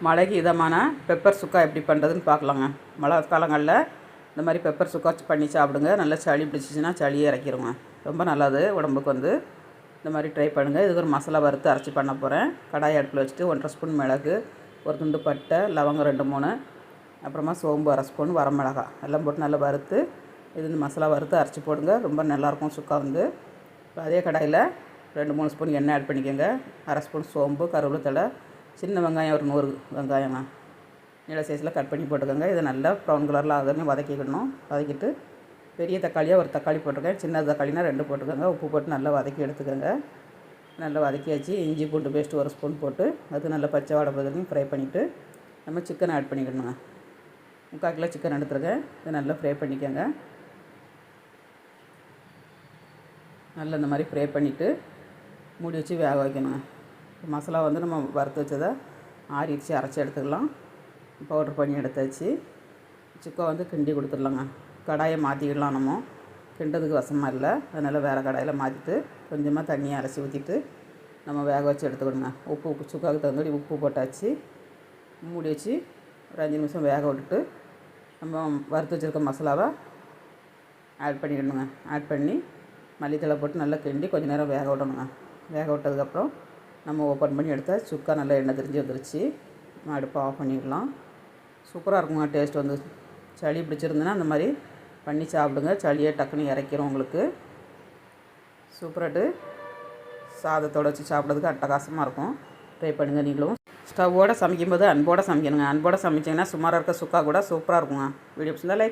மழைக்கு இதமான பெப்பர் சுக்கா எப்படி பண்ணுறதுன்னு பார்க்கலாங்க. மழை காலங்களில் இந்த மாதிரி பெப்பர் சுக்கா பண்ணி சாப்பிடுங்க. நல்லா சளி பிடிச்சிச்சின்னா சளியே இறக்கிடுங்க. ரொம்ப நல்லது உடம்புக்கு. இந்த மாதிரி ட்ரை பண்ணுங்கள். இதுக்கு ஒரு மசாலா வறுத்து அரைச்சி பண்ண போகிறேன். கடாய் அடுப்பில் வச்சுட்டு 1.5 ஸ்பூன் மிளகு, ஒரு துண்டு பட்டை, லவங்கம் 2-3, அப்புறமா சோம்பு 1/2 ஸ்பூன், வரமிளகாய் எல்லாம் போட்டு நல்லா வறுத்து இந்த மசாலா வறுத்து அரைச்சி போடுங்க. ரொம்ப நல்லாயிருக்கும் சுக்கா. அதே கடாயில் 2-3 ஸ்பூன் எண்ணெய் ஆட் பண்ணிக்கோங்க. 1/2 ஸ்பூன் சோம்பு, கருவேப்பிலை, சின்ன வெங்காயம் ஒரு 100 வெங்காயங்க நீள சைஸில் கட் பண்ணி போட்டுக்கோங்க. இதை நல்லா ப்ரௌன் கலரில் ஆகுதுன்னு வதக்கிக்கணும். வதக்கிட்டு பெரிய தக்காளியாக ஒரு தக்காளி போட்டுருக்கேன். சின்ன தக்காளினா 2 போட்டுக்கோங்க. உப்பு போட்டு நல்லா வதக்கி எடுத்துக்கோங்க. நல்லா வதக்கியாச்சு. இஞ்சி பூண்டு பேஸ்ட்டு 1 ஸ்பூன் போட்டு அது நல்லா பச்சை வாடை பதத்தையும் ஃப்ரை பண்ணிவிட்டு நம்ம சிக்கனை ஆட் பண்ணிக்கணுங்க. 3/4 கிலோ சிக்கன் எடுத்துருக்கேன். இதை நல்லா ஃப்ரை பண்ணிக்கோங்க. நல்லா இந்த மாதிரி ஃப்ரை பண்ணிவிட்டு மூடி வச்சு வேக வைக்கணுங்க. மசாலா நம்ம வறுத்து வச்சதை ஆறிடுச்சு, அரைச்சி எடுத்துக்கலாம். பவுட்ரு பண்ணி எடுத்தாச்சு. சிக்கன் கிண்டி கொடுத்துடலாங்க. கடாயை மாற்றிக்கிடலாம். நம்ம கிண்டதுக்கு வசமாக இல்லை, அதனால் வேறு கடாயில் மாற்றிட்டு கொஞ்சமாக தண்ணியை அரைச்சி ஊற்றிட்டு நம்ம வேக வச்சு எடுத்துக்கணுங்க. உப்பு சுக்காவுக்கு தகுந்தபடி உப்பு போட்டாச்சு. மூடி வச்சு ஒரு 5 நிமிஷம் வேக விட்டுட்டு நம்ம வறுத்து வச்சுருக்க மசாலாவை ஆட் பண்ணிக்கணுங்க. ஆட் பண்ணி மல்லித்தலை போட்டு நல்லா கிண்டி கொஞ்சம் நேரம் வேக விடணுங்க. வேக விட்டதுக்கப்புறம் நம்ம ஓப்பன் பண்ணி எடுத்தால் சுக்கா நல்லா எண்ணெய் திரிஞ்சு வந்துருச்சு. அடுப்பை ஆஃப் பண்ணிடலாம். சூப்பராக இருக்குங்க. டேஸ்ட் சளி பிடிச்சிருந்துன்னா அந்த மாதிரி பண்ணி சாப்பிடுங்க. சளியே டக்குன்னு இறக்கிடும் உங்களுக்கு. சூப்பராகிட்டு சாதத்தோடு வச்சு சாப்பிட்றதுக்கு அட்டகாசமாக இருக்கும். ட்ரை பண்ணுங்கள் நீங்களும். ஸ்டவ்வோடு சமைக்கும்போது அன்போடு சமைக்கணுங்க. அன்போடு சமைச்சிங்கன்னா சுமாராக இருக்க சுக்கா கூட சூப்பராக இருக்குங்க. வீடியோ பிடிச்சிருந்தா லைக்